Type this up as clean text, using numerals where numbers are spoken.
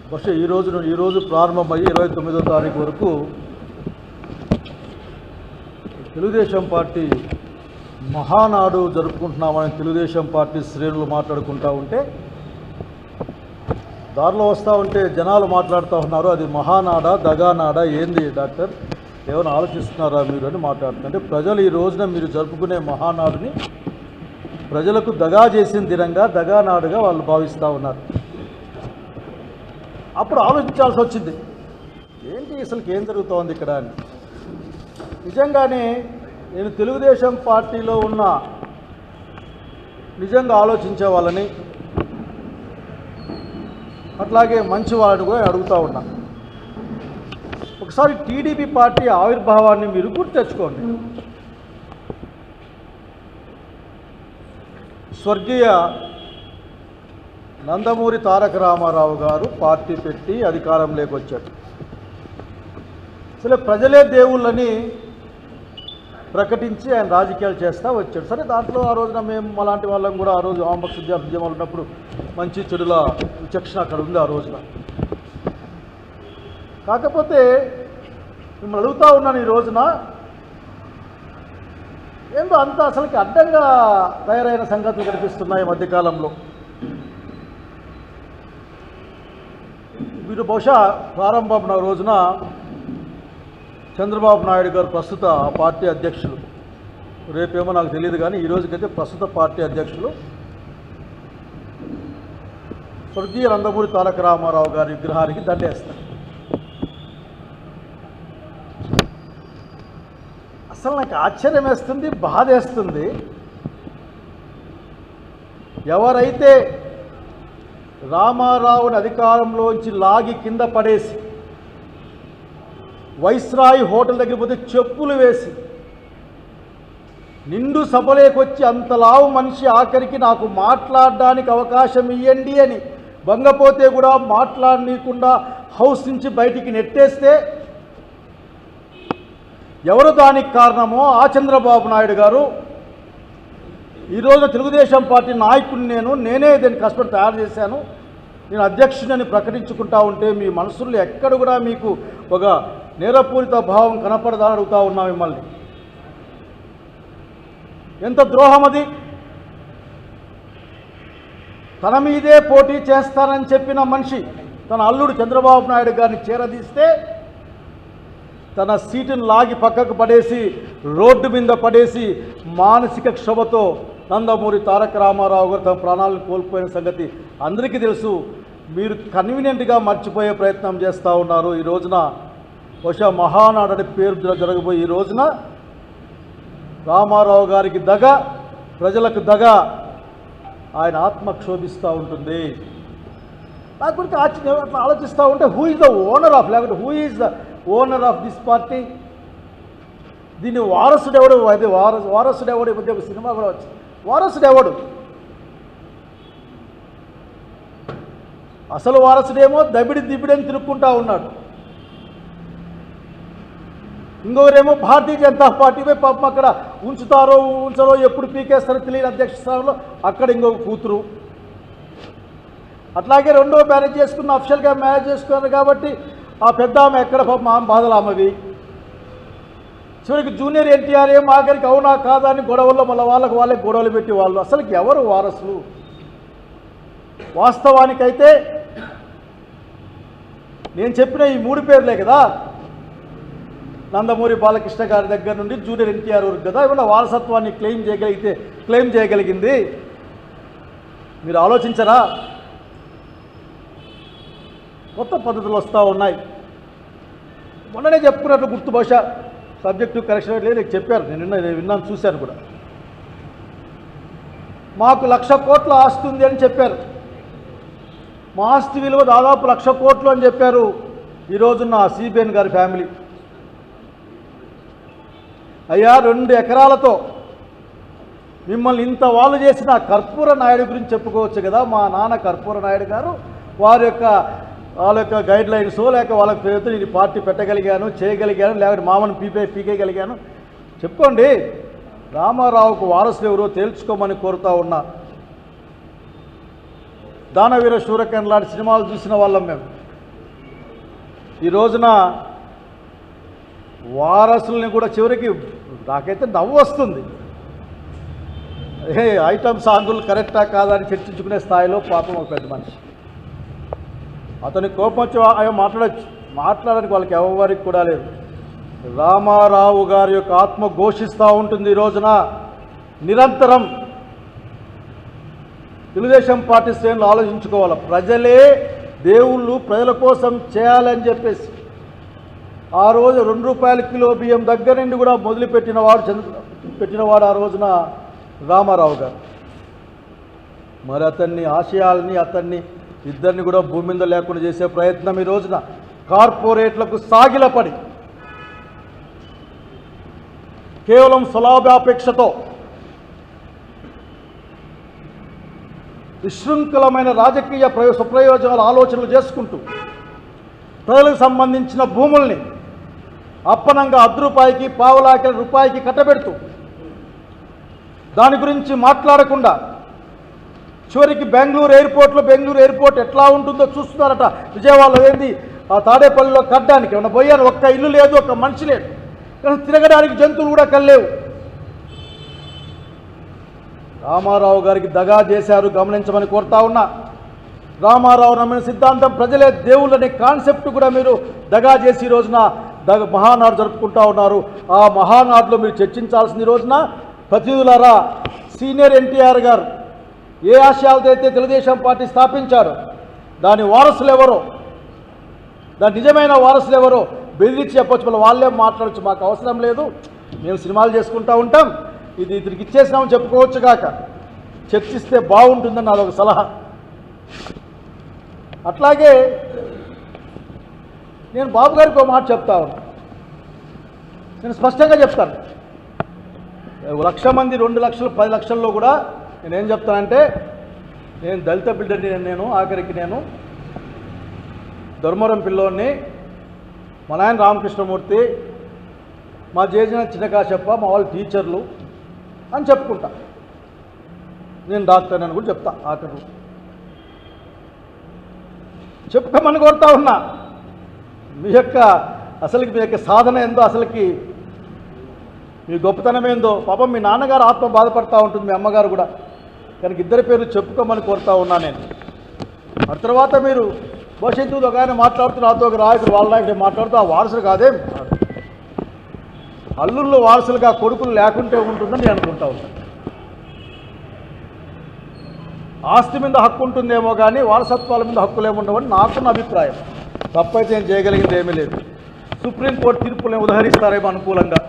బహుశా ఈరోజు ప్రారంభమయ్యి 29వ తారీఖు వరకు తెలుగుదేశం పార్టీ మహానాడు జరుపుకుంటున్నామని తెలుగుదేశం పార్టీ శ్రేణులు మాట్లాడుకుంటూ ఉంటే దారిలో వస్తూ ఉంటే జనాలు మాట్లాడుతూ ఉన్నారు, అది మహానాడా దగానాడా ఏంది డాక్టర్, ఏమైనా ఆలోచిస్తున్నారా మీరు అని మాట్లాడుతుంటే, ప్రజలు ఈ రోజున మీరు జరుపుకునే మహానాడుని ప్రజలకు దగా చేసిన దినంగా దగానాడుగా వాళ్ళు భావిస్తూ ఉన్నారు. అప్పుడు ఆలోచించాల్సి వచ్చింది, ఏంటి అసలుకి ఏం జరుగుతోంది ఇక్కడ అని. నిజంగానే నేను తెలుగుదేశం పార్టీలో ఉన్న నిజంగా ఆలోచించే వాళ్ళని, అట్లాగే మంచి వాళ్ళని కూడా అడుగుతూ ఉన్నా. ఒకసారి టీడీపీ పార్టీ ఆవిర్భావాన్ని మీరు గుర్తు తెచ్చుకోండి. స్వర్గీయ నందమూరి తారక రామారావు గారు పార్టీ పెట్టి అధికారంలోకి వచ్చాడు. అసలు ప్రజలే దేవుళ్ళని ప్రకటించి ఆయన రాజకీయాలు చేస్తూ వచ్చాడు. సరే, దాంట్లో ఆ రోజున మేము అలాంటి వాళ్ళం కూడా ఆ రోజు వామపక్ష ఉద్యమాలు ఉన్నప్పుడు మంచి చెడుల విచక్షణ అక్కడ ఉంది ఆ రోజున. కాకపోతే మిమ్మల్ని అడుగుతూ ఉన్నాను, ఈ రోజున ఏందో అంత అసలుకి అడ్డంగా తయారైన సంగతులు కనిపిస్తున్నాయి ఈ మధ్యకాలంలో. వీరు బహుశా ప్రారంభం రోజున చంద్రబాబు నాయుడు గారు ప్రస్తుత పార్టీ అధ్యక్షులు, రేపేమో నాకు తెలియదు కానీ ఈ రోజుకైతే ప్రస్తుత పార్టీ అధ్యక్షులు స్వర్గీయ నందమూరి తారక రామారావు గారి విగ్రహానికి దండేస్తారు. అసలు నాకు ఆశ్చర్యం వేస్తుంది, బాధ వేస్తుంది. ఎవరైతే రామారావుని అధికారంలోంచి లాగి కింద పడేసి వైస్రాయి హోటల్ దగ్గర పోతే చెప్పులు వేసి నిండు సభలోకొచ్చి అంతలావు మనిషి ఆఖరికి నాకు మాట్లాడడానికి అవకాశం ఇవ్వండి అని భంగపోతే కూడా మాట్లాడనీయకుండా హౌస్ నుంచి బయటికి నెట్టేస్తే ఎవరు దానికి కారణమో ఆ చంద్రబాబు నాయుడు గారు ఈరోజు తెలుగుదేశం పార్టీ నాయకుడిని నేనే దీన్ని కష్టపడి తయారు చేశాను, నేను అధ్యక్షుడిని ప్రకటించుకుంటా ఉంటే మీ మనసుల్లో ఎక్కడ కూడా మీకు ఒక నేరపూరిత భావం కనపడదని అడుగుతూ ఉన్నా మిమ్మల్ని. ఎంత ద్రోహం అది! తన మీదే పోటీ చేస్తానని చెప్పిన మనిషి తన అల్లుడు చంద్రబాబు నాయుడు గారిని చేరదీస్తే తన సీటును లాగి పక్కకు పడేసి రోడ్డు మీద పడేసి మానసిక క్షోభతో నందమూరి తారక రామారావు గారు తమ ప్రాణాలను కోల్పోయిన సంగతి అందరికీ తెలుసు. మీరు కన్వీనియంట్గా మర్చిపోయే ప్రయత్నం చేస్తూ ఉన్నారు. ఈ రోజున బహుశా మహానాడు అనే పేరు జరగబోయే ఈ రోజున రామారావు గారికి దగ, ప్రజలకు దగ, ఆయన ఆత్మ క్షోభిస్తూ ఉంటుంది. నా గురించి అట్లా ఆలోచిస్తూ ఉంటే who is the owner of, లేకపోతే who is the owner of this party, దీన్ని వారసుడు ఎవడు, అది వారసుడు ఎవడు, ఈ మధ్య ఒక సినిమా కూడా వచ్చింది, వారసుడు ఎవడు? అసలు వారసుడేమో దిబిడని తిరుక్కుంటా ఉన్నాడు, ఇంకొకరేమో భారతీయ జనతా పార్టీపై పాపం అక్కడ ఉంచరో ఎప్పుడు పీకేస్తారో తెలియని అధ్యక్ష స్థానంలో అక్కడ ఇంకొక కూతురు. అట్లాగే రెండో మ్యారేజ్ చేసుకున్న, అఫిషియల్గా మ్యారేజ్ చేసుకున్నారు కాబట్టి ఆ పెద్ద ఆమె ఎక్కడ పాపం ఆమె బాధలు ఆమెవి. చివరికి జూనియర్ ఎన్టీఆర్ ఏం ఆఖరికి అవునా కాదా అని గొడవల్లో మళ్ళీ వాళ్ళే గొడవలు పెట్టి వాళ్ళు అసలుకి ఎవరు వారసులు? వాస్తవానికైతే నేను చెప్పిన ఈ మూడు పేర్లే కదా, నందమూరి బాలకృష్ణ గారి దగ్గర నుండి జూనియర్ ఎన్టీఆర్ వరకు కదా ఏమన్నా వారసత్వాన్ని క్లెయిమ్ చేయగలిగింది. మీరు ఆలోచించరా? కొత్త పద్ధతులు వస్తూ ఉన్నాయి. మొన్ననే చెప్పుకున్నట్లు గుర్తు, బహుశా సబ్జెక్టు కరెక్షన్ లేదు, నీకు చెప్పారు, నేను విన్నాను, చూశాను కూడా. మాకు 1,00,000 కోట్ల ఆస్తి ఉంది అని చెప్పారు. మా ఆస్తి విలువ దాదాపు 1,00,000 కోట్లు అని చెప్పారు ఈ రోజున్న సిబిఎన్ గారి ఫ్యామిలీ. అయ్యా, 2 ఎకరాలతో మిమ్మల్ని ఇంత వాళ్ళు చేసిన కర్పూర నాయుడు గురించి చెప్పుకోవచ్చు కదా. మా నాన్న కర్పూర నాయుడు గారు వాళ్ళ యొక్క గైడ్ లైన్స్ లేక వాళ్ళకి పేరుతో నేను పార్టీ పెట్టగలిగాను, చేయగలిగాను, లేకపోతే మామను పీకేయగలిగాను. చెప్పుకోండి. రామారావుకు వారసులు ఎవరో తేల్చుకోమని కోరుతా ఉన్నా. దానవీర శూరకర్ణ లాంటి సినిమాలు చూసిన వాళ్ళం మేము. ఈ రోజున వారసుల్ని కూడా చివరికి నాకైతే నవ్వు వస్తుంది. ఐటమ్ సాంగులు కరెక్టా కాదా అని చర్చించుకునే స్థాయిలో పాపం ఒక పెద్ద మనిషి. అతని కోపం వచ్చి ఆయన మాట్లాడడానికి వాళ్ళకి ఎవరికి కూడా లేదు. రామారావు గారి యొక్క ఆత్మ ఘోషిస్తూ ఉంటుంది. ఈ రోజున నిరంతరం తెలుగుదేశం పార్టీ శ్రేణులు ఆలోచించుకోవాలి. ప్రజలే దేవుళ్ళు, ప్రజల కోసం చేయాలని చెప్పేసి ఆ రోజు ₹2 కిలో బియ్యం దగ్గర నుండి కూడా పెట్టినవాడు ఆ రోజున రామారావు గారు. మరి అతన్ని ఆశయాల్ని ఇద్దరిని కూడా భూమి మీద లేకుండా చేసే ప్రయత్నం ఈ రోజున కార్పొరేట్లకు సాగిలపడి కేవలం స్వలాభాపేక్షతో విశృంఖలమైన రాజకీయ స్వప్రయోజనాల ఆలోచనలు చేసుకుంటూ ప్రజలకు సంబంధించిన భూముల్ని అప్పనంగా ₹10 పావలాకి రూపాయికి కట్టబెడుతూ దాని గురించి మాట్లాడకుండా చివరికి బెంగళూరు ఎయిర్పోర్ట్ ఎట్లా ఉంటుందో చూస్తున్నారట. విజయవాడలో ఏంది ఆ తాడేపల్లిలో కట్టడానికి ఏమన్నా పోయాను, ఒక్క ఇల్లు లేదు, ఒక్క మనిషి లేదు, కానీ తిరగడానికి జంతువులు కూడా కల్లేవు. రామారావు గారికి దగా చేశారు, గమనించమని కోరుతా ఉన్నా. రామారావు నమ్మిన సిద్ధాంతం ప్రజలే దేవుళ్ళనే కాన్సెప్ట్ కూడా మీరు దగా చేసి ఈ రోజున మహానాడు జరుపుకుంటా ఉన్నారు. ఆ మహానాడులో మీరు చర్చించాల్సింది ఈ రోజున ప్రతినిధులారా, సీనియర్ ఎన్టీఆర్ గారు ఏ ఆశయాలతో అయితే తెలుగుదేశం పార్టీ స్థాపించారో దాని వారసులు ఎవరో, దాని నిజమైన వారసులు ఎవరో బెదిరించి చెప్పొచ్చు. మళ్ళీ వాళ్ళే మాట్లాడచ్చు, మాకు అవసరం లేదు, మేము సినిమాలు చేసుకుంటూ ఉంటాం, ఇది ఇతనికి ఇచ్చేసినామని చెప్పుకోవచ్చు కాక చర్చిస్తే బాగుంటుందని నాదొక సలహా. అట్లాగే నేను బాబు గారికి ఒక మాట చెప్తా ఉన్నా, నేను స్పష్టంగా చెప్తాను. 1,00,000 మంది 2 లక్షలు 10 లక్షల్లో కూడా నేనేం చెప్తానంటే, నేను దళిత బిడ్డని, ఆఖరికి నేను ధర్మవరం పిల్లోని, మా నాయన రామకృష్ణమూర్తి, మా జేజన చిన్నకాశప్ప, మా వాళ్ళు టీచర్లు అని చెప్పుకుంటా. నేను డాక్టర్ అని కూడా చెప్తా. ఆఖరు చెప్పుకోమని కోరుతా ఉన్నా. మీ యొక్క సాధన ఏందో, అసలుకి మీ గొప్పతనం ఏందో. పాపం మీ నాన్నగారు ఆత్మ బాధపడతా ఉంటుంది, మీ అమ్మగారు కూడా, కనుక ఇద్దరి పేర్లు చెప్పుకోమని కోరుతా ఉన్నా నేను. ఆ తర్వాత మీరు భవిష్యత్తులో ఒక ఆయన మాట్లాడుతూ నాతో ఒక నాయకుడు వాళ్ళ నాయకుడు మాట్లాడుతూ ఆ వారసులు కాదే, అల్లుళ్ళు వారసులుగా కొడుకులు లేకుంటే ఉంటుందని నేను అనుకుంటా ఉంటాను. ఆస్తి మీద హక్కు ఉంటుందేమో కానీ వారసత్వాల మీద హక్కులు ఏముండవని నాకున్న అభిప్రాయం. తప్పైతే నేను చేయగలిగింది ఏమీ లేదు. సుప్రీంకోర్టు తీర్పులను ఉదహరిస్తారేమో అనుకూలంగా.